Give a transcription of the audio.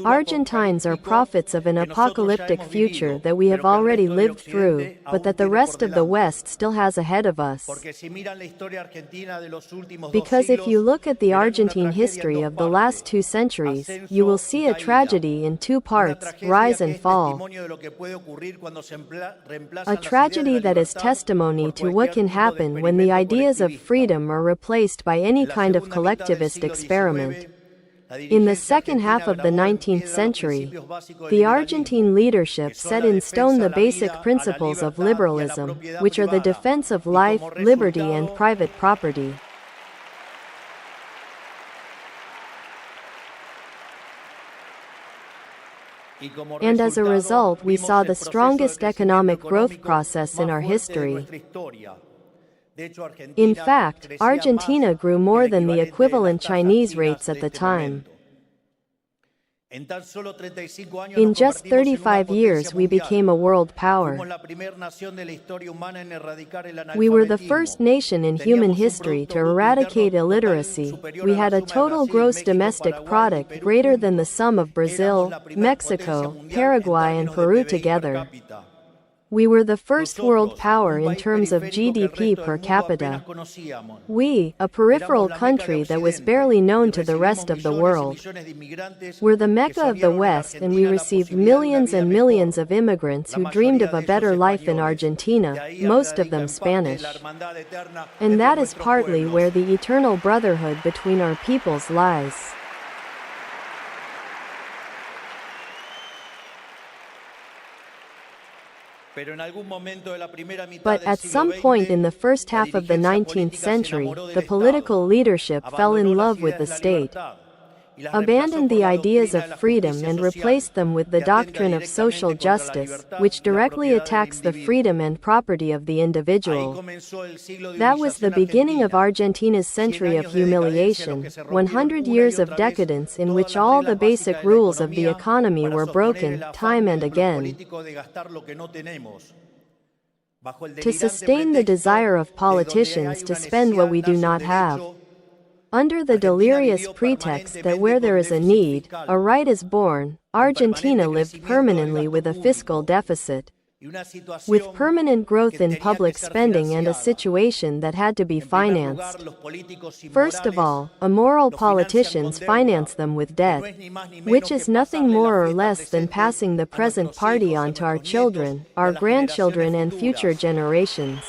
Argentines are prophets of an apocalyptic future that we have already lived through, but that the rest of the West still has ahead of us. Because if you look at the Argentine history of the last 2 centuries, you will see a tragedy in 2 parts, rise and fall. A tragedy that is testimony to what can happen when the ideas of freedom are replaced by any kind of collectivist experiment. In the second half of the 19th century, the Argentine leadership set in stone the basic principles of liberalism, which are the defense of life, liberty and private property. And as a result, we saw the strongest economic growth process in our history. In fact, Argentina grew more than the equivalent Chinese rates at the time. In just 35 years we became a world power. We were the first nation in human history to eradicate illiteracy. We had a total gross domestic product greater than the sum of Brazil, Mexico, Paraguay and Peru together. We were the first world power in terms of GDP per capita. We, a peripheral country that was barely known to the rest of the world, were the Mecca of the West, and we received millions and millions of immigrants who dreamed of a better life in Argentina, most of them Spanish. And that is partly where the eternal brotherhood between our peoples lies. But at some point in the first half of the 19th century, the political leadership fell in love with the state, abandoned the ideas of freedom and replaced them with the doctrine of social justice, which directly attacks the freedom and property of the individual. That was the beginning of Argentina's century of humiliation, 100 years of decadence in which all the basic rules of the economy were broken, time and again. To sustain the desire of politicians to spend what we do not have, under the delirious pretext that where there is a need, a right is born, Argentina lived permanently with a fiscal deficit, with permanent growth in public spending and a situation that had to be financed. First of all, immoral politicians finance them with debt, which is nothing more or less than passing the present party on to our children, our grandchildren and future generations.